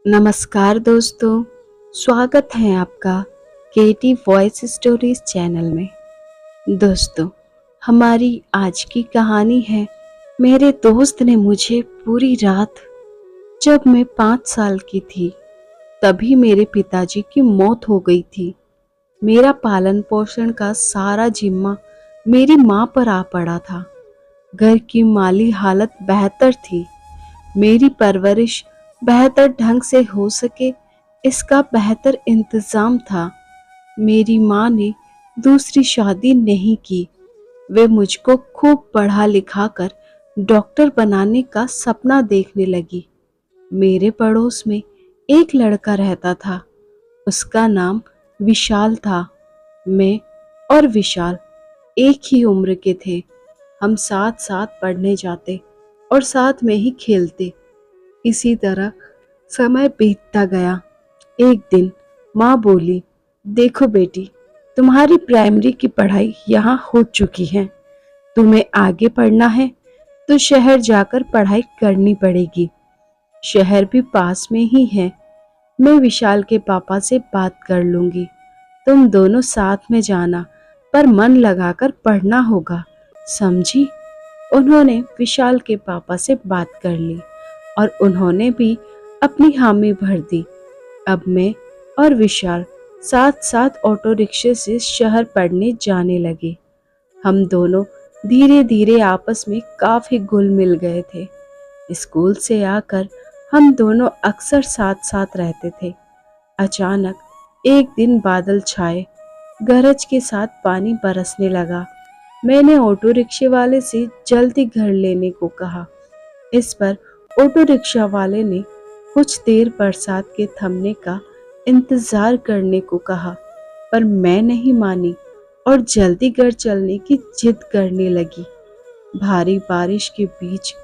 नमस्कार दोस्तों, स्वागत है आपका केटी वॉइस स्टोरीज चैनल में। दोस्तों, हमारी आज की कहानी है, मेरे दोस्त ने मुझे पूरी रात, जब मैं 5 साल की थी, तभी मेरे पिताजी की मौत हो गई थी। मेरा पालन पोषण का सारा जिम्मा मेरी माँ पर आ पड़ा था। घर की माली हालत बेहतर थी, मेरी परवरिश बेहतर ढंग से हो सके इसका बेहतर इंतजाम था। मेरी माँ ने दूसरी शादी नहीं की। वे मुझको खूब पढ़ा लिखा कर डॉक्टर बनाने का सपना देखने लगी। मेरे पड़ोस में एक लड़का रहता था, उसका नाम विशाल था। मैं और विशाल एक ही उम्र के थे। हम साथ साथ पढ़ने जाते और साथ में ही खेलते। इसी तरह समय बीतता गया। एक दिन माँ बोली, देखो बेटी, तुम्हारी प्राइमरी की पढ़ाई यहाँ हो चुकी है। तुम्हें आगे पढ़ना है तो शहर जाकर पढ़ाई करनी पड़ेगी। शहर भी पास में ही है। मैं विशाल के पापा से बात कर लूंगी। तुम दोनों साथ में जाना, पर मन लगाकर पढ़ना होगा, समझी? उन्होंने विशाल के पापा से बात कर ली और उन्होंने भी अपनी हामी भर दी। अब मैं और विशाल साथ साथ ऑटो रिक्शे से शहर पढ़ने जाने लगे। हम दोनों धीरे धीरे आपस में काफी घुल मिल गए थे। स्कूल से आकर हम दोनों अक्सर साथ साथ रहते थे। अचानक एक दिन बादल छाए, गरज के साथ पानी बरसने लगा। मैंने ऑटो रिक्शे वाले से जल्दी घर लेने को कहा। इस पर ऑटो रिक्शा वाले ने कुछ देर बरसात के थमने का इंतजार करने को कहा, पर मैं नहीं मानी और जल्दी घर चलने की जिद करने लगी। भारी बारिश के बीच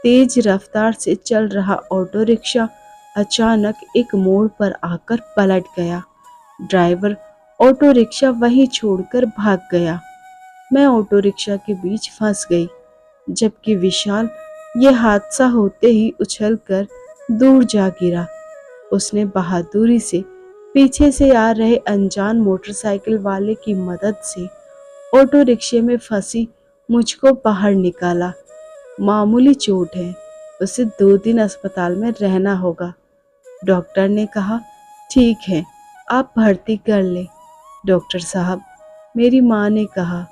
तेज रफ्तार से चल रहा ऑटो रिक्शा अचानक एक मोड़ पर आकर पलट गया। ड्राइवर ऑटो रिक्शा वहीं छोड़कर भाग गया। मैं ऑटो रिक्शा के बीच फंस गई, जबकि विशाल ये हादसा होते ही उछलकर दूर जा गिरा। उसने बहादुरी से पीछे से आ रहे अनजान मोटरसाइकिल वाले की मदद से ऑटो रिक्शे में फंसी मुझको बाहर निकाला। मामूली चोट है, उसे 2 दिन अस्पताल में रहना होगा। डॉक्टर ने कहा, ठीक है, आप भर्ती कर ले। डॉक्टर साहब, मेरी माँ ने कहा।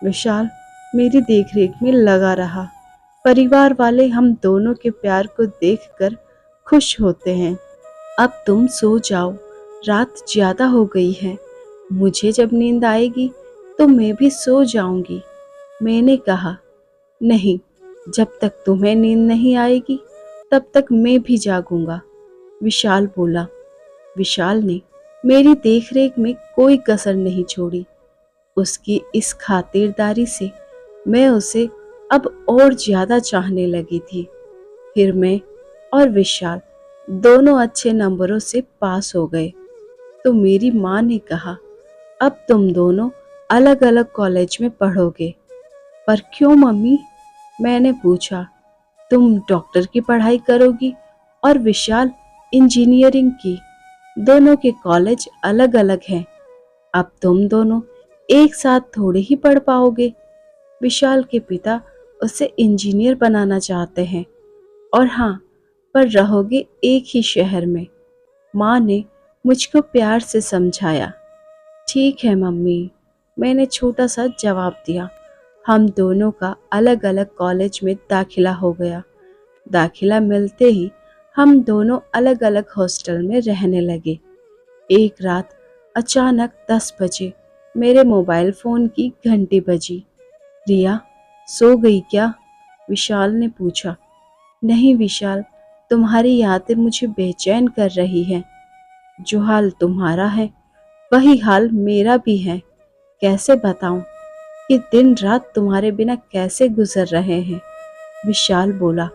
विशाल मेरी देखरेख में लगा रहा। परिवार वाले हम दोनों के प्यार को देखकर खुश होते हैं। अब तुम सो जाओ, रात ज्यादा हो गई है। मुझे जब नींद आएगी तो मैं भी सो जाऊंगी। मैंने कहा, नहीं, जब तक तुम्हें नींद नहीं आएगी तब तक मैं भी जागूंगा, विशाल बोला। विशाल ने मेरी देखरेख में कोई कसर नहीं छोड़ी। उसकी इस खातिरदारी से मैं उसे अब और ज्यादा चाहने लगी थी। फिर मैं और विशाल दोनों अच्छे नंबरों से पास हो गए तो मेरी माँ ने कहा, अब तुम दोनों अलग अलग कॉलेज में पढ़ोगे। पर क्यों मम्मी? मैंने पूछा। तुम डॉक्टर की पढ़ाई करोगी और विशाल इंजीनियरिंग की। दोनों के कॉलेज अलग अलग हैं। अब तुम दोनों एक साथ थोड़े ही पढ़ पाओगे। विशाल के पिता उसे इंजीनियर बनाना चाहते हैं, और हाँ, पर रहोगे एक ही शहर में। माँ ने मुझको प्यार से समझाया। ठीक है मम्मी, मैंने छोटा सा जवाब दिया। हम दोनों का अलग अलग कॉलेज में दाखिला हो गया। दाखिला मिलते ही हम दोनों अलग अलग हॉस्टल में रहने लगे। एक रात अचानक 10 बजे मेरे मोबाइल फोन की घंटी बजी। रिया, सो गई क्या? विशाल ने पूछा। नहीं विशाल, तुम्हारी यादें मुझे बेचैन कर रही हैं। जो हाल तुम्हारा है वही हाल मेरा भी है। कैसे बताऊं कि दिन रात तुम्हारे बिना कैसे गुजर रहे हैं, विशाल बोला।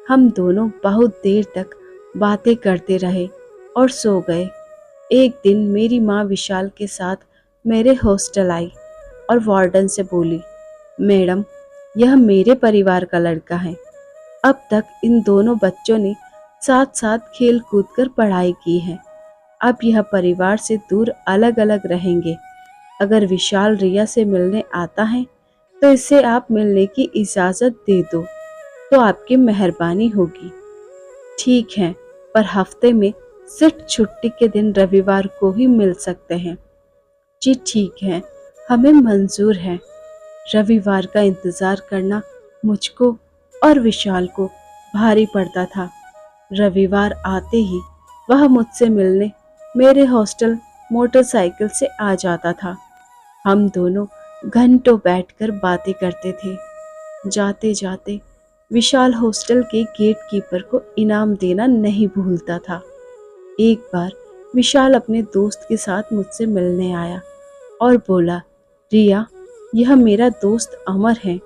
हम दोनों बहुत देर तक बातें करते रहे और सो गए। एक दिन मेरी माँ विशाल के साथ मेरे हॉस्टल आई और वार्डन से बोली, मैडम, यह मेरे परिवार का लड़का है। अब तक इन दोनों बच्चों ने साथ साथ खेल कूद कर पढ़ाई की है। अब यह परिवार से दूर अलग अलग रहेंगे। अगर विशाल रिया से मिलने आता है तो इसे आप मिलने की इजाजत दे दो तो आपकी मेहरबानी होगी। ठीक है, पर हफ्ते में सिर्फ छुट्टी के दिन रविवार को ही मिल सकते हैं। जी ठीक है, हमें मंजूर है। रविवार का इंतजार करना मुझको और विशाल को भारी पड़ता था। रविवार आते ही वह मुझसे मिलने मेरे हॉस्टल मोटरसाइकिल से आ जाता था। हम दोनों घंटों बैठकर बातें करते थे। जाते जाते विशाल हॉस्टल के गेट कीपर को इनाम देना नहीं भूलता था। एक बार विशाल अपने दोस्त के साथ मुझसे मिलने आया और बोला, रिया, यह मेरा दोस्त अमर है।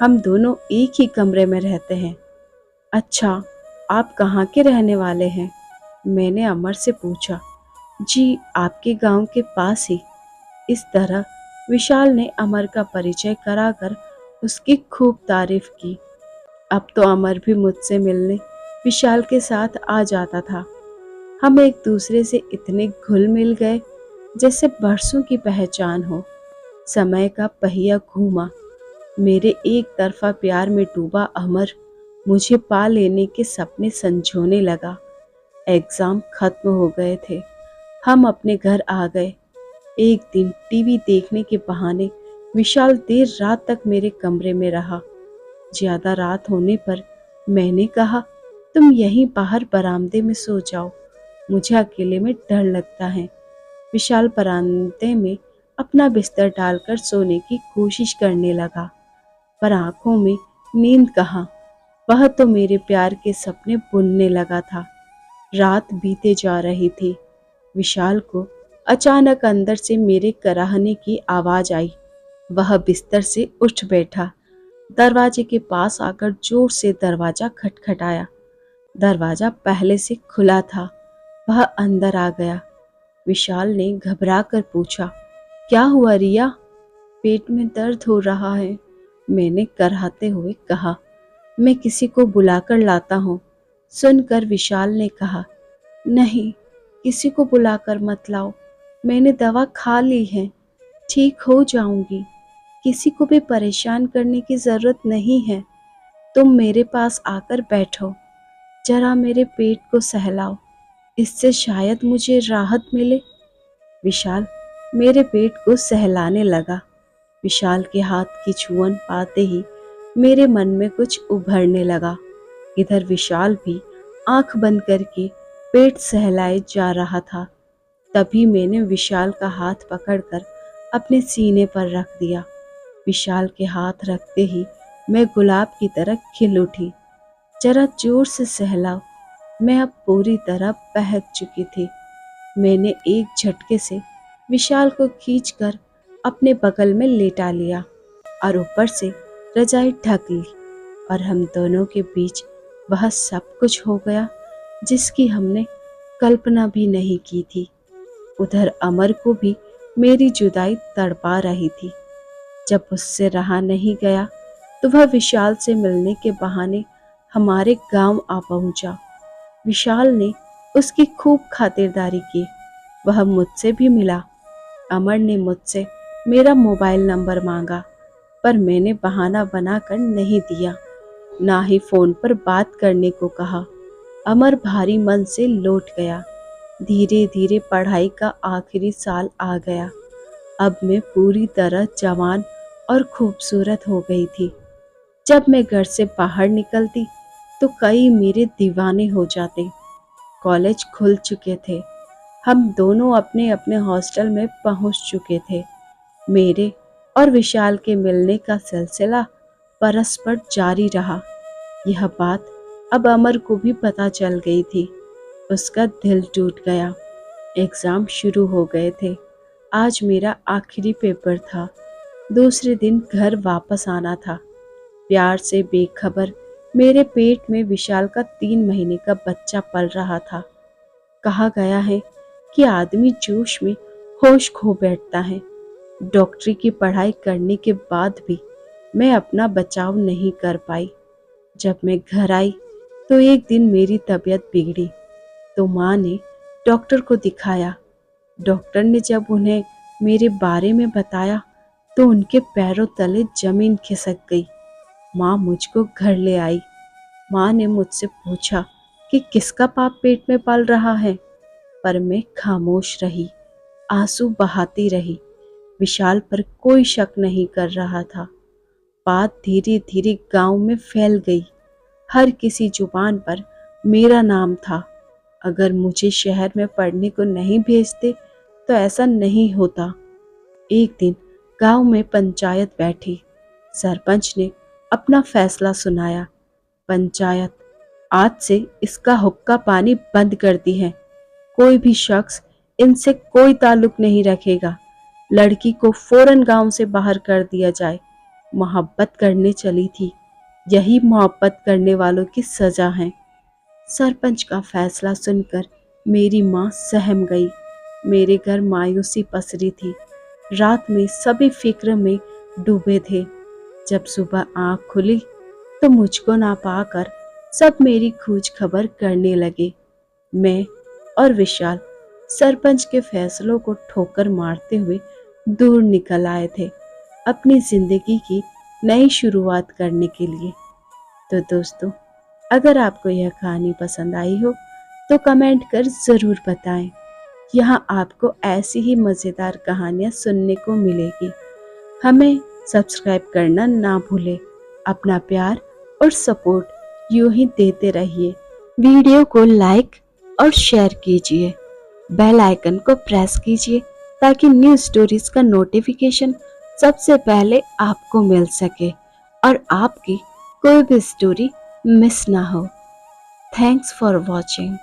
हम दोनों एक ही कमरे में रहते हैं। अच्छा, आप कहाँ के रहने वाले हैं? मैंने अमर से पूछा। जी, आपके गांव के पास ही। इस तरह विशाल ने अमर का परिचय कराकर उसकी खूब तारीफ की। अब तो अमर भी मुझसे मिलने विशाल के साथ आ जाता था। हम एक दूसरे से इतने घुल मिल गए जैसे बरसों की पहचान हो। समय का पहिया घूमा। मेरे एक तरफा प्यार में डूबा अमर मुझे पा लेने के सपने संजोने लगा। एग्जाम खत्म हो गए थे। हम अपने घर आ गए। एक दिन टीवी देखने के बहाने विशाल देर रात तक मेरे कमरे में रहा। ज्यादा रात होने पर मैंने कहा, तुम यहीं बाहर बरामदे में सो जाओ, मुझे अकेले में डर लगता है। विशाल बरामदे में अपना बिस्तर डालकर सोने की कोशिश करने लगा, पर आंखों में नींद कहाँ। वह तो मेरे प्यार के सपने बुनने लगा था। रात बीते जा रही थी। विशाल को अचानक अंदर से मेरे कराहने की आवाज आई। वह बिस्तर से उठ बैठा। दरवाजे के पास आकर जोर से दरवाजा खटखटाया। दरवाजा पहले से खुला था। वह अंदर आ गया। विशाल ने घबरा कर पूछा, क्या हुआ रिया? पेट में दर्द हो रहा है, मैंने कराहते हुए कहा। मैं किसी को बुलाकर लाता हूँ। सुनकर विशाल ने कहा, नहीं, किसी को बुलाकर मत लाओ, मैंने दवा खा ली है, ठीक हो जाऊंगी। किसी को भी परेशान करने की जरूरत नहीं है। तुम मेरे पास आकर बैठो, जरा मेरे पेट को सहलाओ, इससे शायद मुझे राहत मिले। विशाल मेरे पेट को सहलाने लगा। विशाल के हाथ की छुअन पाते ही मेरे मन में कुछ उभरने लगा। इधर विशाल भी आंख बंद करके पेट सहलाए जा रहा था। तभी मैंने विशाल का हाथ पकड़कर अपने सीने पर रख दिया। विशाल के हाथ रखते ही मैं गुलाब की तरह खिल उठी। जरा जोर से सहलाओ। मैं अब पूरी तरह बहक चुकी थी। मैंने एक झटके से विशाल को खींचकर अपने बगल में लेटा लिया और ऊपर से रजाई ढक ली और हम दोनों के बीच वह सब कुछ हो गया जिसकी हमने कल्पना भी नहीं की थी। उधर अमर को भी मेरी जुदाई तड़पा रही थी। जब उससे रहा नहीं गया तो वह विशाल से मिलने के बहाने हमारे गांव आ पहुंचा। विशाल ने उसकी खूब खातिरदारी की। वह मुझसे भी मिला। अमर ने मुझसे मेरा मोबाइल नंबर मांगा, पर मैंने बहाना बनाकर नहीं दिया, ना ही फोन पर बात करने को कहा। अमर भारी मन से लौट गया। धीरे धीरे पढ़ाई का आखिरी साल आ गया। अब मैं पूरी तरह जवान और खूबसूरत हो गई थी। जब मैं घर से बाहर निकलती तो कई मेरे दीवाने हो जाते। कॉलेज खुल चुके थे। हम दोनों अपने अपने हॉस्टल में पहुंच चुके थे। मेरे और विशाल के मिलने का सिलसिला परस्पर जारी रहा। यह बात अब अमर को भी पता चल गई थी। उसका दिल टूट गया। एग्जाम शुरू हो गए थे। आज मेरा आखिरी पेपर था। दूसरे दिन घर वापस आना था। प्यार से बेखबर मेरे पेट में विशाल का 3 महीने का बच्चा पल रहा था। कहा गया है कि आदमी जोश में होश खो बैठता है। डॉक्टरी की पढ़ाई करने के बाद भी मैं अपना बचाव नहीं कर पाई। जब मैं घर आई तो एक दिन मेरी तबीयत बिगड़ी तो माँ ने डॉक्टर को दिखाया। डॉक्टर ने जब उन्हें मेरे बारे में बताया तो उनके पैरों तले जमीन खिसक गई। माँ मुझको घर ले आई। माँ ने मुझसे पूछा कि किसका पाप पेट में पल रहा है, पर मैं खामोश रही, आंसू बहाती रही। विशाल पर कोई शक नहीं कर रहा था। बात धीरे धीरे गांव में फैल गई। हर किसी जुबान पर मेरा नाम था। अगर मुझे शहर में पढ़ने को नहीं भेजते तो ऐसा नहीं होता। एक दिन गांव में पंचायत बैठी। सरपंच ने अपना फैसला सुनाया। पंचायत, आज से इसका हुक्का पानी बंद कर दी है। कोई भी शख्स इनसे कोई ताल्लुक नहीं रखेगा। लड़की को फौरन गांव से बाहर कर दिया जाए। मोहब्बत करने चली थी, यही मोहब्बत करने वालों की सजा है। सरपंच का फैसला सुनकर मेरी माँ सहम गई। मेरे घर मायूसी पसरी थी। रात में सभी फिक्र में डूबे थे। जब सुबह आँख खुली तो मुझको ना पाकर सब मेरी खोज खबर करने लगे। मैं और विशाल सरपंच के फैसलों को ठोकर मारते हुए दूर निकल आए थे, अपनी जिंदगी की नई शुरुआत करने के लिए। तो दोस्तों, अगर आपको यह कहानी पसंद आई हो तो कमेंट कर ज़रूर बताएं। यहाँ आपको ऐसी ही मज़ेदार कहानियाँ सुनने को मिलेगी। हमें सब्सक्राइब करना ना भूलें। अपना प्यार और सपोर्ट यूं ही देते रहिए। वीडियो को लाइक और शेयर कीजिए। बेल आइकन को प्रेस कीजिए ताकि न्यू स्टोरीज का नोटिफिकेशन सबसे पहले आपको मिल सके और आपकी कोई भी स्टोरी मिस ना हो। Thanks for watching.